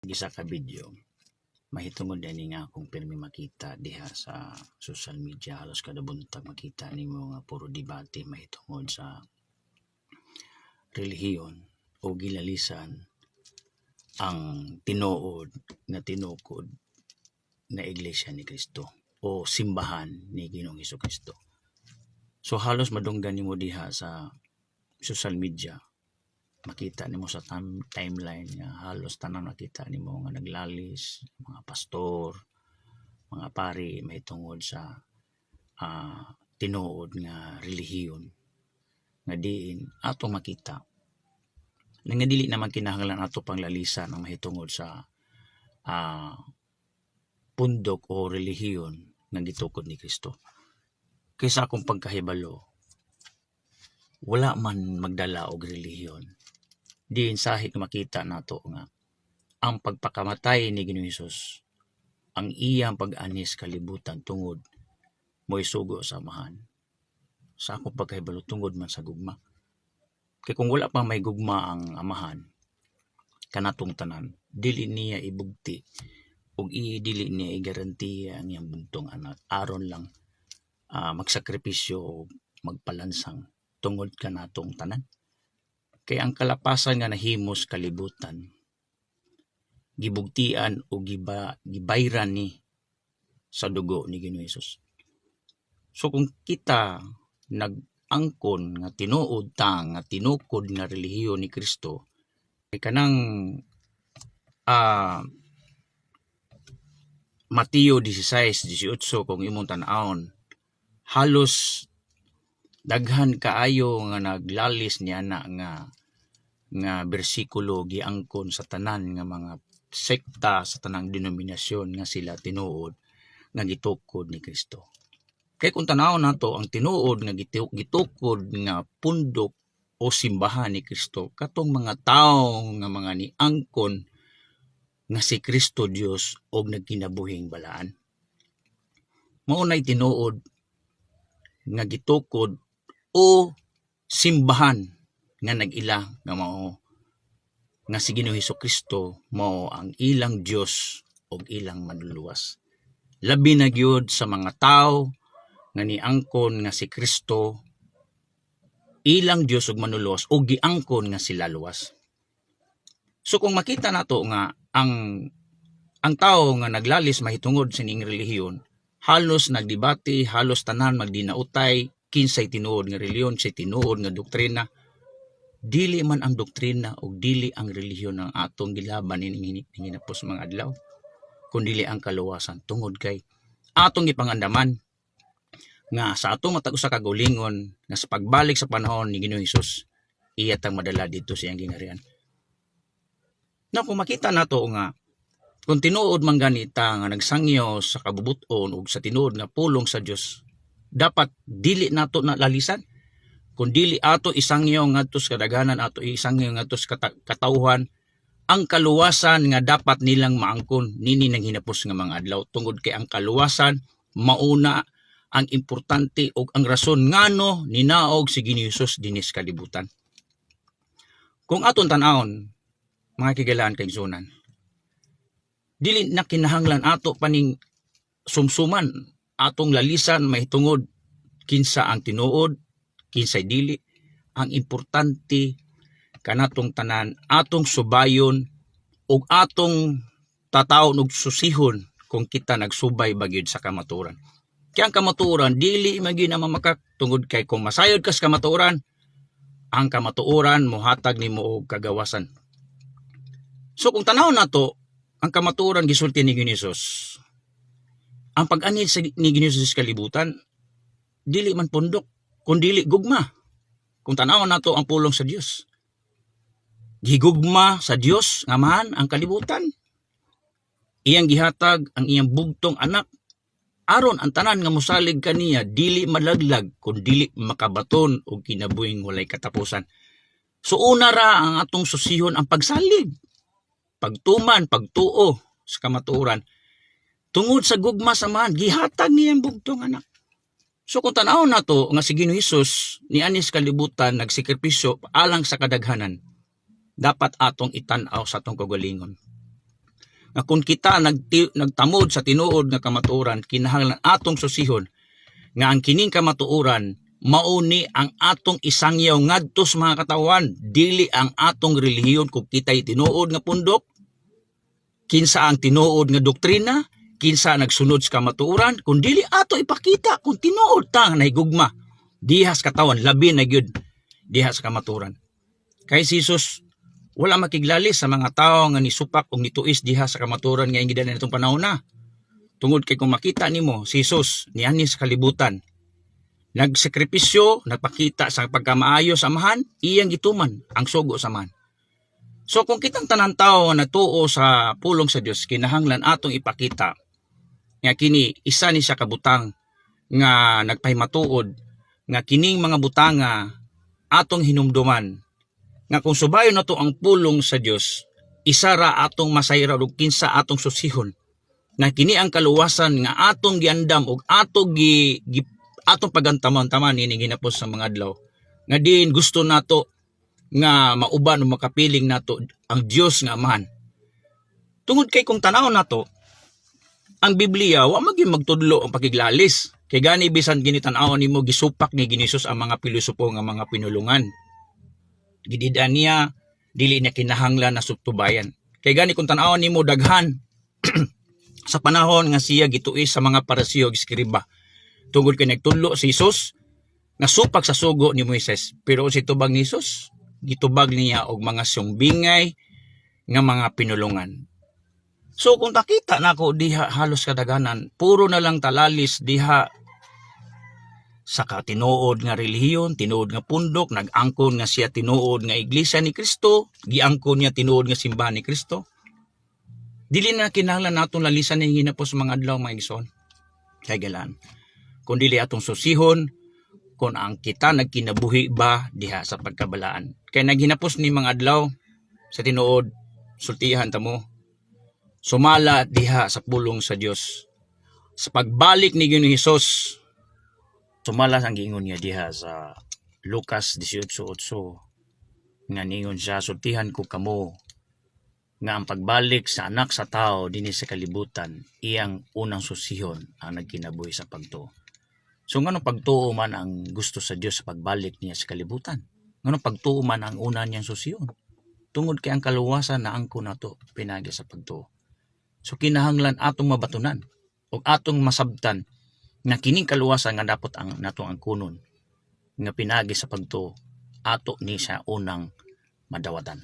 Gisa ka video, mahitungod ani nga akong pirmi makita diha sa social media. Halos kada buntag makita nimo nga puro debate mahitungod sa relihiyon o gilalisan ang tinuod na tinukod na Iglesia ni Kristo o simbahan ni Ginoong Hesukristo. So halos madunggan nimo diha sa social media, makita nimo sa timeline nga halos tanan makita nimo nga naglalis mga pastor, mga pari mahitungod sa tinuod nga relihiyon nga diin ato makita nga dili naman kinahanglan ato panglalisan ang mahitungod sa pundok o relihiyon nga gitukod ni Kristo. Kaysa akong pagkahibalo, wala man magdala og relihiyon. Diin sahig makita nato nga ang pagpakamatay ni Ginoong Hesus, ang iyang pag-anis kalibutan tungod mo'y sugo sa amahan. Sa akong pagkahibalo tungod man sa gugma. Kaya kung wala pa may gugma ang amahan, kanatong tanan, dili niya ibugti ug dili niya igarantiya ang iyang buntong anak aron lang magsakripisyo o magpalansang tungod kanatong tanan. Kaya ang kalapasan nga nahimos kalibutan, gibugtian o gibayran ni sa dugo ni Ginoong Hesus. So kung kita nag-angkon nga tinuod ta nga tinukod nga relihiyon ni Kristo, ay kanang Mateo 16:18 kung imong tan-awon, halos daghan kaayo nga naglalis niya na nga bersikulo giangkon sa tanan nga mga sekta, sa tanang denominasyon nga sila tinuod nga gitukod ni Kristo. Kay kung tanawon nato ang tinuod nga gitukod nga pundok o simbahan ni Kristo, katong mga tawo nga mga niangkon nga si Kristo Dios og nagkinabuhing balaan. Maunay tinuod nga gitukod o simbahan nga nag-ila nga mao nga si Ginoong Hesukristo mao ang ilang Dios og ilang manluluwas. Labi na gyud sa mga tawo nga niangkon nga si Kristo ilang Dios ug manluluwas o giangkon nga sila luwas. So kung makita nato nga ang tawo nga naglalis mahitungod sa ning relihiyon, halos nagdebate, halos tanan magdinautay kinsay tinuod nga relihiyon, say tinuod nga doktrina. Dili man ang doktrina o dili ang relihiyon ang atong gilaban ning hinapos mga adlaw, kundi ang kaluwasan tungod kay atong gipangandaman nga sa atong matag usa ka kaulingon nga sa pagbalik sa panahon ni Ginoong Hesus, iya tang madala dito sa iyang gingharian. Na kung makita nato nga kung tinuod man ganita nga nagsangyo sa kabubuton ug sa tinuod nga pulong sa Dios, dapat dili nato nalalisan. Kung dili ato isangyo ngadto sa kadaghanan, ato isangyo ngadto sa katawhan ang kaluwasan nga dapat nilang maangkon nini nang hinapos nga mga adlaw, tungod kay ang kaluwasan mauna ang importante ug ang rason ngano ninaog si Ginoong Hesus dinis kalibutan. Kung aton tan-awon mga kigalaan kay igsunan, dili na kinahanglan ato paning sumsuman atong lalisan mahitungod kinsa ang tinuod, kinsay dili. Ang importante kanatong tanan atong subayon ug atong tatawon og susihon kung kita nagsubay bagyod sa kamatuoran. Kaya ang kamatuoran dili magina mamakak, tungod kay kung masayod ka sa kamatuoran, ang kamatuoran mohatag nimo og kagawasan. So kung tanawon nato ang kamatuoran gisulti ni Ginoong Hesus, ang pag-anid ni Ginoong Hesus kalibutan dili man pundok kundi gugma. Kung tanawon nato ang pulong sa Dios, gigugma sa Dios nga Amahan ang kalibutan. Iyang gihatag ang iyang bugtong anak aron ang tanan nga mosalig kaniya dili malaglag kundi makabaton og kinabuhing walay katapusan. So una ra ang atong susihon ang pagsalig, pagtuman, pagtuo sa kamatuoran. Tungod sa gugma sa Amahan, gihatag niya ang bugtong anak. So kung tanawon nato nga si Ginoong Hesus nianis kalibutan nagsikripisyo alang sa kadaghanan, dapat atong itan-aw sa atong kagalingon nga kung kita nagtamod sa tinuod nga kamatuoran, kinahanglan atong susihon nga ang kining kamatuoran mauni ang atong isangyaw ngadto sa mga katawan, dili ang atong relihiyon kung kita'y tinuod nga pundok, kinsa ang tinuod nga doktrina, kinsa nagsunod sa kamatuoran, kung dili ato ipakita kung tinuod ta nga nahigugma dihas katawan, labi na gyud dihas kamatuoran. Kay si Jesus wala makiglalis sa mga tao nga nisupak o nituis diha sa kamatuoran nga inggidan natong panahon na. Tungod kay kung makita nimo si Jesus niani sa kalibutan, nagsakripisyo, nagpakita sa pagkamaayo sa amahan, iyang gituman ang sugo sa amahan. So kung kitang tanan tao nga natuo sa pulong sa Dios, kinahanglan atong ipakita nga kini isa ni siya kabutang nga nagpahimatuod nga kining mga butanga atong hinumduman nga kung subayon nato ang pulong sa Dios, isa ra atong masayra ug kinsa atong susihon nga kini ang kaluwasan nga atong giandam ug atong atong pagantaman-taman ini ginapos sa mga adlaw nga din gusto nato nga mauban o makapiling nato ang Dios nga Amahan. Tungod kay kung tanaw nato ang Biblia, wa maging magtudlo ang pakiglalis. Kay gani bisan ginitan-aw nimo gisupak ni Ginisus ang mga pilosopo nga mga pinulungan. Gididan niya dili niya kinahanglan na subtubayan. Kay gani kung tan-aw nimo daghan sa panahon nga siya gituis sa mga parasiyo ug eskriba. Tungod kay nagtudlo si Jesus nga supak sa sugo ni Moises. Pero si tubag ni Jesus, gitubag niya og mga sumbingay nga mga pinulungan. So kung takita nako diha halos kadaganan, puro na lang talalis diha sa katinuod nga relihiyon, tinuod nga pundok, nag-angkon nga siya tinuod nga iglesia ni Kristo, giangkon niya tinuod nga simbahan ni Kristo. Dili na kinahanglan natong lalisan ni hinapos mga adlaw mga igsoon. Kay galan. Kung dili atong susihon kung ang kita nagkinabuhi ba diha sa pagkabalaan. Kay naghinapos ni mga adlaw sa tinuod, sultihan ta mo. Sumala diha sa pulong sa Dios. Sa pagbalik ni Ginoong Hesus, sumala ang giingon niya diha sa Lucas 18:8 nga ningon siya, sultihan ko kamo nga ang pagbalik sa anak sa tao dinhi sa kalibutan iyang unang susihon ang nagkinabuhi sa pagtuo. So ngano pagtuo man ang gusto sa Dios sa pagbalik niya sa kalibutan? Ngano pagtuo man ang una niyang susihon? Tungod kay ang kaluwasan na angko nato pinagi sa pagtuo. So kinahanglan atong mabatunan o atong masabtan nga kining kaluwasan nga dapat ang natong angkunon nga pinagi sa pagtuo ato ni sa unang madawatan.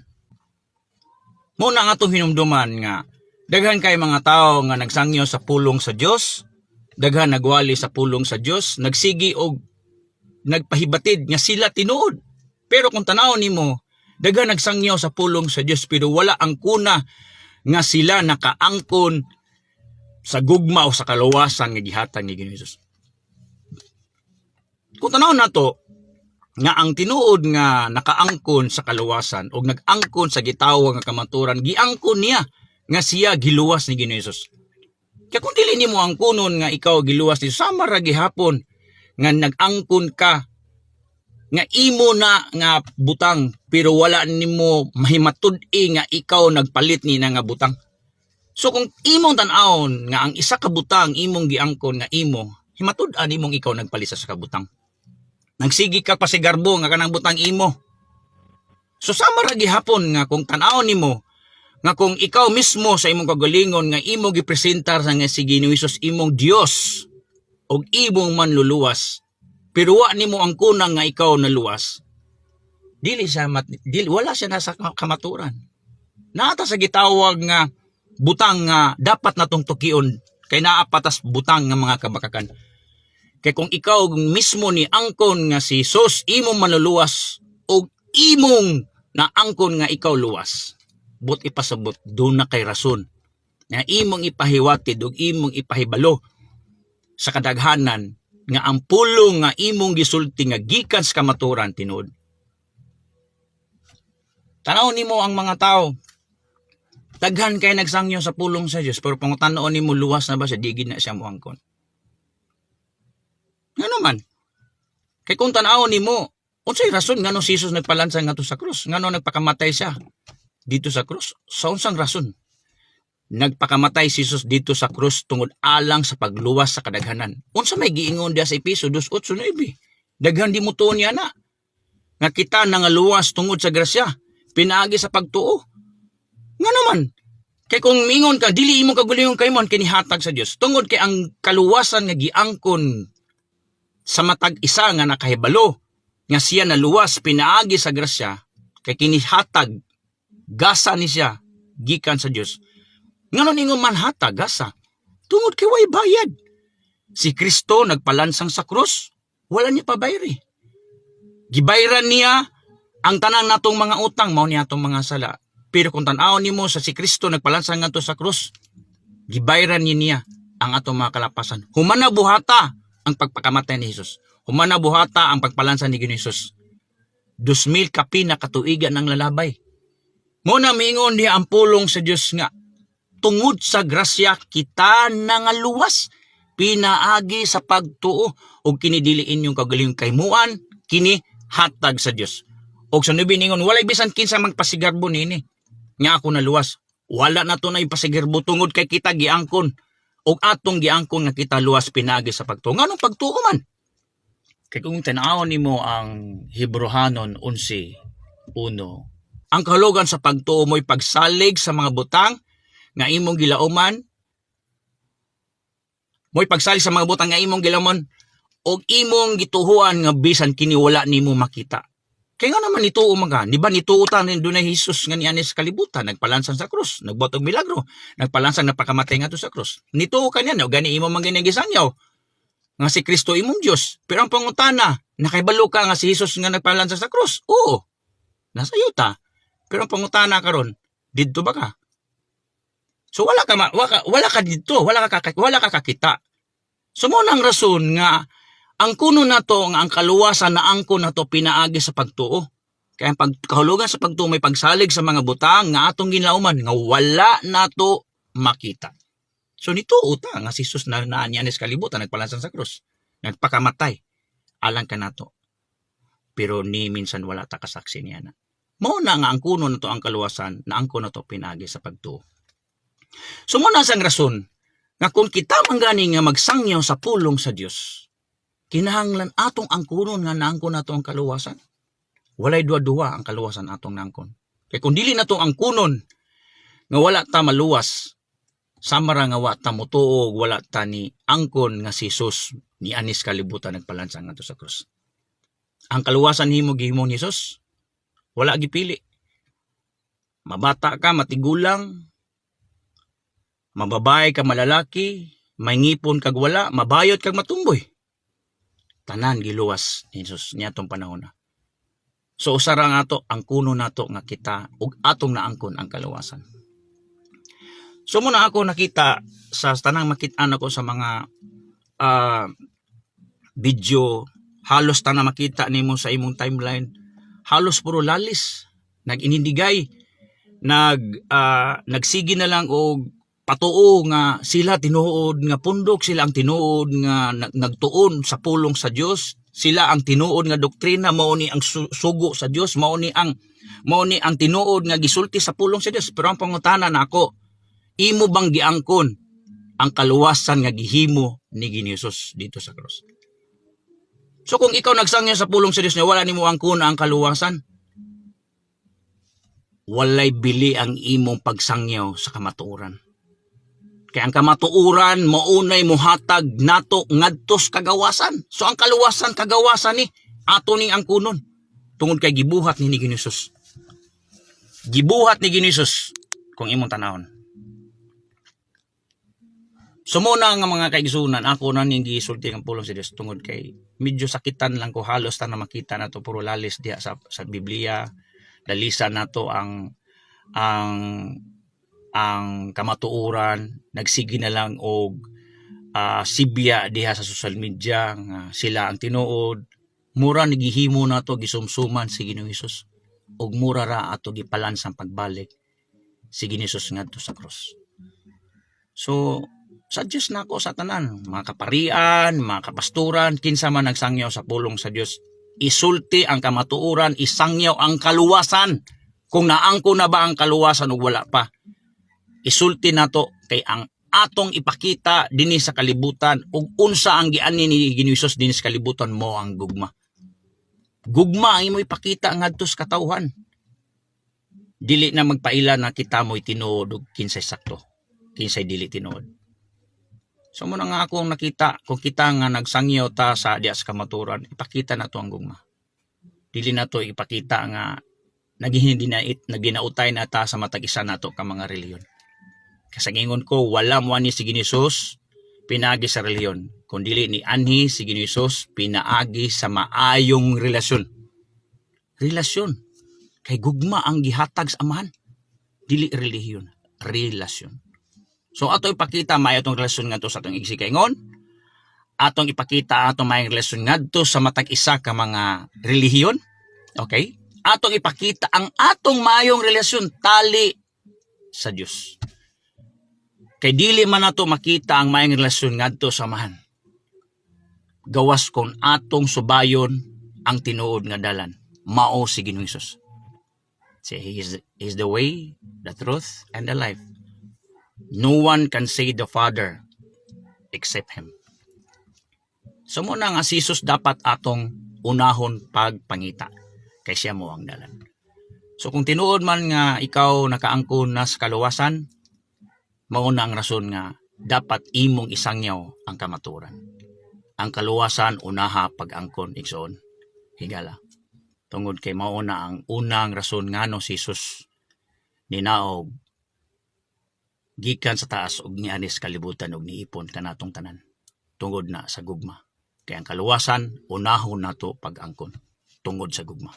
Muna ang atong hinumduman nga daghan kay mga tao nga nagsangyo sa pulong sa Dios, daghan nagwali sa pulong sa Dios, nagsigi og nagpahibatid nga sila tinuod. Pero kung tanaw nimo, daghan nagsangyo sa pulong sa Dios pero wala ang kuna nga sila nakaangkon sa gugma o sa kaluwasan nga gihatag ni Ginoong Hesus. Kung tanaw nato nga ang tinuod nga nakaangkon sa kaluwasan o nag-angkon sa gitawag nga kamaturan, giangkon niya nga siya giluwas ni Ginoong Hesus. Kaya kung dili nimo angkonon nga ikaw giluwas ni sama ra gihapon nga nag-angkon ka nga imo na nga butang pero wala nimo mahimatud-i nga ikaw nagpalit ni na nga butang. So kung imong tan-awon nga ang isa ka butang imong giangkon nga imo, himatud-an imong ikaw nagpalit sa kabutang. Nagsigi ka pa si garbo nga kanang butang imo. So sama ra gihapon nga kung tan-awon nimo nga kung ikaw mismo sa imong kagalingon nga imo gipresentar sa nga si Ginoong Hesus imong Dios og imong manluluwas, pero wa nimo ang kunang nga ikaw naluwas, wala siya nasa kamaturan. Naata sa gitawag nga butang nga dapat natong tukion kay naa patas butang nga mga kabakakan. Kay kung ikaw mismo ni angkon nga si Jesus imong manluluwas og imong naangkon nga ikaw luwas, but ipasabot doon na kay rason nga imong ipahiwatid ug imong ipahibalo sa kadaghanan nga ang pulong nga imong gisulti nga gikan sa kamaturan tinuod. Tanaw nimo ang mga tao, daghan kay nagsangyo sa pulong sa Dios pero pangutanaon nimo luwas na ba siya, di gid na siya moangkon. Ngano man? Kay kung tan-awon nimo, unsay rason ngano si Jesus nagpalansang ngadto sa krus? Ngano nagpakamatay siya dito sa krus? Sa unsang rason? nagpakamatay si Jesus dito sa krus tungod alang sa pagluwas sa kadaghanan. Unsa may giingon diya sa Efeso 2:8-9? Daghan di mo tuon niya na. Nga kita nangaluwas tungod sa grasya, pinaagi sa pagtuo. Nga naman, kay kung mingon ka, dili imong kagulingong kaymon kinihatag sa Dios. Tungod kay ang kaluwasan nga giangkon sa matag isa nga nakahibalo, nga siya naluwas pinaagi sa grasya, kay kinihatag gasa ni siya gikan sa Dios. Nganon ingon man hatag gasa, tungod kay way bayad. Si Kristo nagpalansang sa krus, wala niya pabayri. Gibayran niya ang tanang natong mga utang, mao niya atong mga sala. Pero kung tan-awon nimo sa si Kristo nagpalansang ngadto sa krus, gibayran niya ang atong mga kalapasan. Humana buhata ang pagpakamatay ni Jesus. Humana buhata ang pagpalansan ni Jesus. 2,000 kapina katuigan ang lalabay. Muna miingon niya ang pulong sa Dios nga tungod sa grasya kita nangaluwas pinaagi sa pagtuo ug kini dili inyong kagalingong kaymuan kini hatag sa Dios. Og sa nubi ningon walay bisan kinsa magpasigarbo nini nga ako naluwas. Wala na to na ipasigarbo tungod kay kita giangkon og atong giangkon nga kita luwas pinaagi sa pagtuo. Nganong pagtuo man? Kay kung tan-awon nimo ang Hebrehanon 11:1, ang kahulugan sa pagtuo mo'y pagsalig sa mga butang nga imong gilauman, mo'y pagsalig sa mga butang nga imong gilauman og imong gituhuan nga bisan kini wala nimo makita. Kaya nga naman nituo mga, di ba nituutan rin doon na Jesus nga niya sa kalibutan, nagpalansang sa krus, nagbuhat og milagro, nagpalansang napakamatay nga to sa krus. Nituo ka niya, no? Gani imo manginagisangyaw nga si Kristo imong Diyos. Pero ang pangutana, nakaibalo ka nga si Jesus nga nagpalansang sa krus? Oo, nasa yuta. Pero ang pangutana karon, didto ba ka? So wala ka dito, wala ka kakita. So mo nang rason nga ang kuno na to nga ang kaluwasan na angko na to pinaagi sa pagtuo. Kaya ang pagkahulugan sa pagtuo may pagsalig sa mga butang nga atong ginlauman nga wala na to makita. So nituo ta nga si Jesus na niya sa kalibutan nagpalansang sa krus, nagpakamatay alang kanato. Pero ni minsan wala ta kasaksi niya na. Mao na nga ang kuno na to ang kaluwasan na angko na to pinaagi sa pagtuo. So muna sang rason nga kung kita manggani nga magsangyaw sa pulong sa Dios, kinahanglan atong angkunon nga naangkon nato ang kaluwasan. Walay duwa-duwa ang kaluwasan atong naangkon. Kaya kung dili nato angkunon nga wala ta maluwas, samara nga wala ta mutuog, wala ta ni angkon nga si Jesus ni anis kalibutan nagpalansang ngadto sa krus. Ang kaluwasan himo gihimo ni Jesus, wala gipili. Mabata ka, matigulang, mababay ka, malalaki, may ngipon kag wala, mabayot kag matumboy. Tanan giluwas ni Jesus niatong panahon na. So usara nga to ang kuno nato nga kita ug atong naangkon ang kaluwasan. So muna ako nakita sa tanang makit-an ako sa mga video, halos tanang makita nimo sa imong timeline, halos puro lalis, nag-inindigay, nagsigi na lang og patuo nga sila tinuod nga pundok, sila ang tinuod nga nagtuon sa pulong sa Dios, sila ang tinuod nga doktrina, mao ni ang sugo sa Dios, mao ni ang tinuod nga gisulti sa pulong sa Dios. Pero ang pangutana nako, imo bang giangkon ang kaluwasan nga gihimo ni Jesus dito sa krus? So kung ikaw nagsangyo sa pulong sa Dios nga wala nimo angkon ang kaluwasan, walay bili ang imong pagsangyaw sa kamatuoran. Kaya ang kamatuoran maunay muhatag nato ngadtos kagawasan. So ang kaluwasan kagawasan ni ato ning angkunon tungod kay gibuhat ni Jesus. Gibuhat ni Jesus kung imong tanawon. So muna nga mga kaigsunan, ako na ning gisulti ang pulong sa Dios tungod kay medyo sakitan lang ko, halos ta na makita nato puro lalis diha sa Biblia. Dalisan nato ang kamatuoran, nagsigi na lang og sibya diha sa social media nga sila ang tinuod. Mura nagihimo nato gisumsuman si Ginoong Hesus og mura ra ato gipalansang pagbalik si Ginoong Hesus ngadto sa cross. So suggest na ako sa tanan, mga kaparian, mga kapasturan, kinsa man nagsangyaw sa pulong sa Dios, isulti ang kamatuoran, isangyaw ang kaluwasan. Kung naangko na ba ang kaluwasan o wala pa. isulti nato kay ang atong ipakita dinhi sa kalibutan ug unsa ang giani ni Ginoong Hesus dinhi sa kalibutan mo ang gugma. Gugma ang imo ipakita ngadto sa katawhan. Dili na magpaila na kita mo'y tinuod ug kinsay sakto, kinsay dili tinuod. So mo na nga akong nakita kung kita nga nagsangyaw ta sa diya sa kamaturan, ipakita na to ang gugma. Dili na to ipakita nga naginautay na ta sa matag isa nato ka mga reliyon. Kasangingon ko, wala mo ani si Ginoong Hesus pinaagi sa reliyon, kundi ni anhi si Ginoong Hesus pinaagi sa maayong relasyon. Relasyon. Kay gugma ang gihatag sa amahan. Dili relihiyon, relasyon. So ato ipakita may atong relasyon ngadto sa atong igsigaingon. Atong ipakita atong may relasyon ngadto sa matag isa ka mga relihiyon. Okay? Atong ipakita ang atong maayong relasyon tali sa Dios. Kay dili man nato makita ang maayong relasyon ngadto sa amahan. Gawas kon atong subayon ang tinuod nga dalan. Mao si Ginoong Hesus. Say he is the way, the truth, and the life. No one can say the Father except Him. So muna nga si Jesus dapat atong unahon pagpangita. Kay siya mo ang dalan. So kung tinuod man nga ikaw nakaangkon na sa kaluwasan, mauna ang rason nga dapat imong isangyaw ang kamaturan. Ang kaluwasan unaha pag-angkon igsoon. Higala. Tungod kay mauna ang unang rason ngano si Jesus ninaog gikan sa taas ug nianis kalibutan ug niipon kanatong tanan. Tungod na sa gugma. Kay ang kaluwasan unahon nato pag-angkon tungod sa gugma.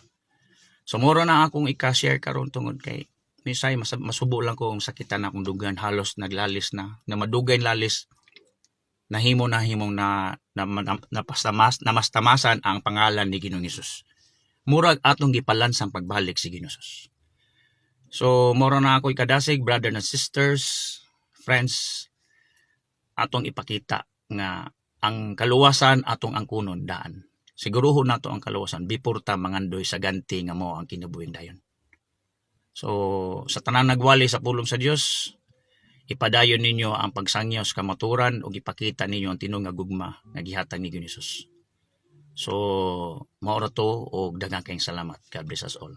So moro na akong ika-share karon tungod kay misay masubo lang ko ang sakitan akong dugan halos naglalis na madugay lalis nahimo namastamasan ang pangalan ni Ginoong Hesus. Murag atong gipalansang pagbalik si Ginoong Hesus. So moro na ako ikadasig brother and sisters, friends, atong ipakita nga ang kaluwasan atong angkunon daan. Siguruhon nato ang kaluwasan before ta mangandoy sa ganti nga mo ang kinabuhing dayon. So sa tanan nagwali sa pulong sa Dios, ipadayon ninyo ang pagsangyaw sa kamaturan ug ipakita ninyo ang tinuod nga gugma nga gihatag ni Ginoong Hesus. So mao ra to og daghang kayong salamat. God bless us all.